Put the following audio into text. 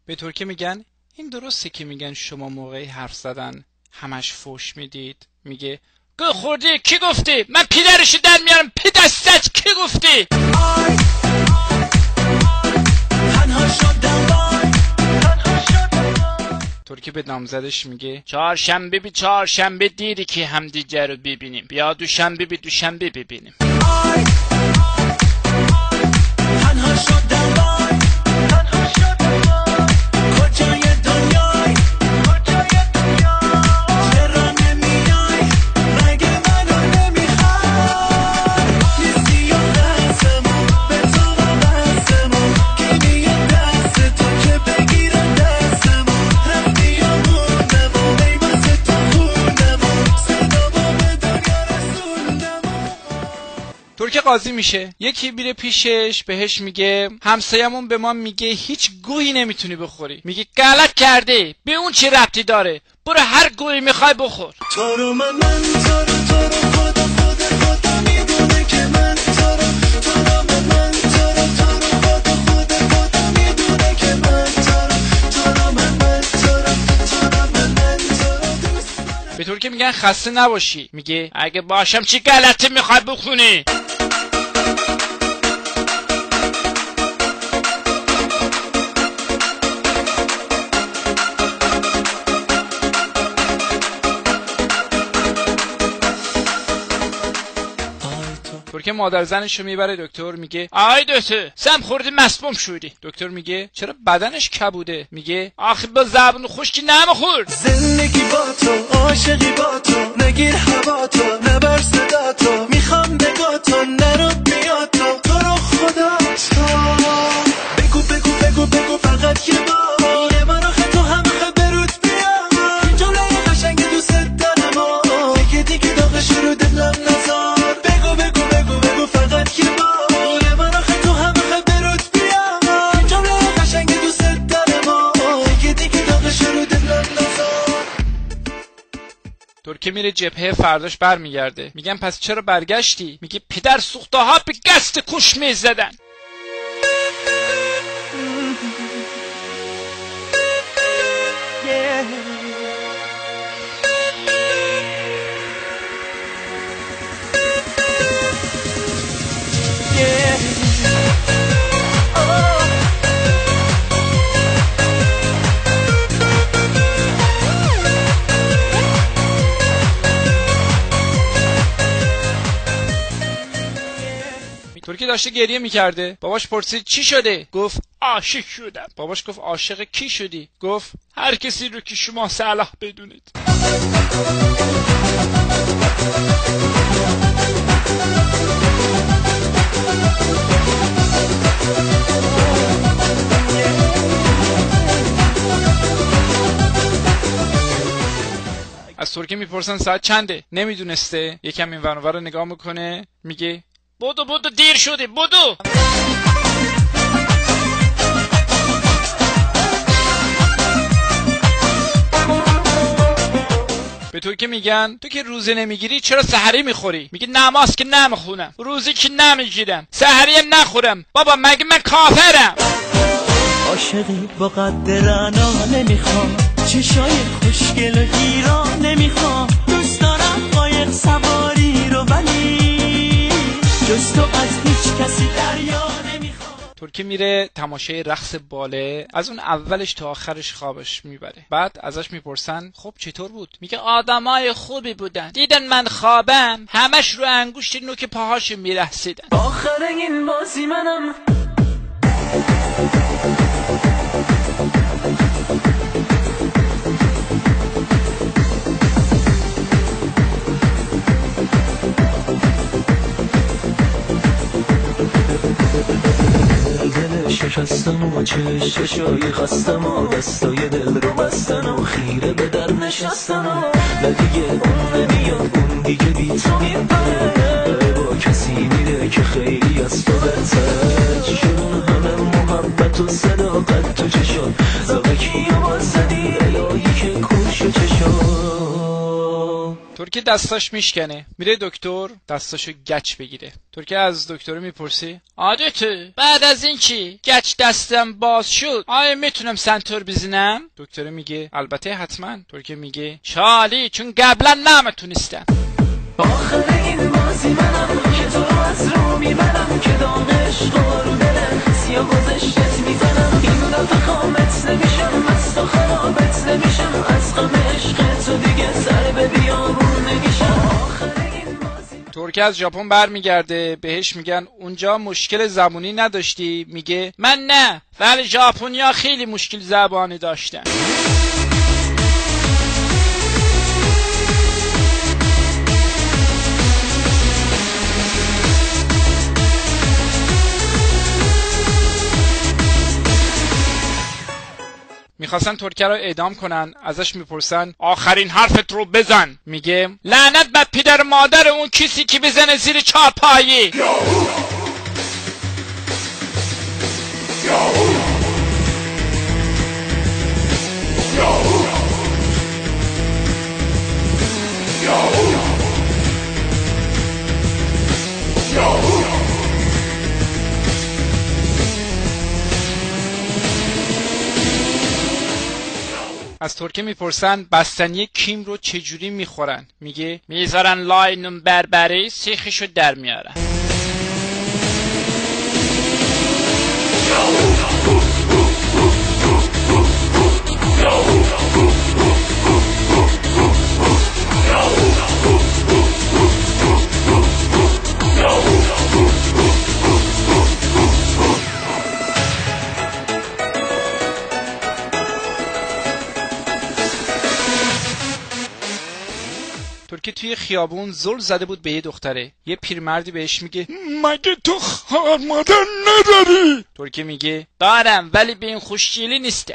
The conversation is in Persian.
به ترکی میگن این درسته که میگن شما موقعی حرف زدن همش فوش میدید؟ میگه گو خوردی کی گفتی؟ من پدرشو در میارم پدستت کی گفتی؟ ترکی به نامزدش میگه چهارشنبه بی چهارشنبه دیری که همدیگه رو ببینیم، بیا دوشنبه بی دوشنبه ببینیم. ترکی قاضی میشه، یکی میره پیشش بهش میگه همسایمون به ما میگه هیچ گویی نمیتونی بخوری. میگه غلط کردی، به اون چی ربطی داره؟ برو هر گویی میخوای بخور. به ترکی میگن خسته نباشی. میگه اگه باشم چی غلطی میخوای بخونی؟ ترکی مادر زنشو میبره دکتر. میگه آی دکتر سم خوردی مسموم شدی. دکتر میگه چرا بدنش کبوده؟ میگه آخه با زبون خشکی نمیخورد. زندگی با تو، عاشقی با تو، نگیر هوا تو، نبر صدا تو، میخوام نگاه تو، نرود میاد تو رو خدا تو. بگو بگو بگو بگو فقط یه بار، یه بار آخه تو هم آخه برود بیا. جمله قشنگ دوست دارم و دیگه دیگه داغ شروع دلم نزار. بگو بگو بگو بگو فقط یه بار، یه بار آخه تو هم آخه برود بیا. جمله قشنگ دوست دارم و دیگه دیگه داغ شروع دلم نزار. ترکی میره جبهه، فرداش برمیگرده. میگن پس چرا برگشتی؟ میگه پدر سوخته ها به گست کوش میزدن. ترکی داشته گریه میکرده. باباش پرسید چی شده؟ گفت عاشق شدم. باباش گفت عاشق کی شدی؟ گفت هر کسی رو که شما صلاح بدونید. از ترکی میپرسن ساعت چنده؟ نمیدونسته. یکم این ور اون ور رو نگاه میکنه. میگه بدو بدو دیر شده بدو. به تو که میگن تو که روزه نمیگیری چرا سحری میخوری؟ میگه نماز که نمیخونم، روزه که نمیگیرم، سحری هم نخورم. بابا مگه من کافرم؟ عاشقی با قد رعنا نمیخوام، چشای خوشگل و گیرا نمیخوام، دوست دارم قایق سواری رو ولی جز تو از هیچ کسی دریا نمیخوام. ترکی میره تماشای رقص باله، از اون اولش تا آخرش خوابش میبره. بعد ازش میپرسن خب چطور بود؟ میگه آدمای خوبی بودن، دیدن من خوابم همش رو انگشت نوک پاهاش میرقصیدن. آخر این بازی منم. شکستم و چشای خستم و دستای دل رو بستن و خیره به در نشستن و دیگه اون نمیاد، اون دیگه بی تو میپره، با کسی میره که خیلی از تو برتر. شدون همه محبت و صداقت تو چشات، زاقه کی آواز زدی الهی که کش و چشات. ترکیه دستاش میشکنه، میره دکتر دستاشو گچ بگیره. ترکیه از دکتر میپرسی عادته بعد از این چی؟ گچ دستم باز شد، آیا میتونم سنتور بزنم؟ دکتر میگه البته حتما. ترکیه میگه شالی چون قبلا نمیتونستم. آخر این بازی منم که تو رو از رو میبرم، که دانش رو دلم سیاه گذشتت میزنم. این دفعه خامت نمیشم، از تو خرابت نمیشم، از غم عشق تو دیگه سر به بیابون نمیشم. ترکیه از ژاپن برمیگرده، بهش میگن اونجا مشکل زبونی نداشتی؟ میگه من نه، ولی ژاپنیا خیلی مشکل زبانی داشتن. میخواستن ترکیه رو اعدام کنن، ازش میپرسن آخرین حرفت رو بزن. میگه لعنت بر پدر مادر اون کسی که بزنه زیر چارپایی. از ترکیه میپرسن بستنی کیم رو چجوری میخورن؟ میگه میذارن لای نون بربری، سیخشو در میارن. ترکیه توی خیابون زل زده بود به یه دختره. یه پیرمردی بهش میگه مگه تو خواهر مادر نداری؟ ترکیه میگه دارم ولی به این خوشگلی نیستم.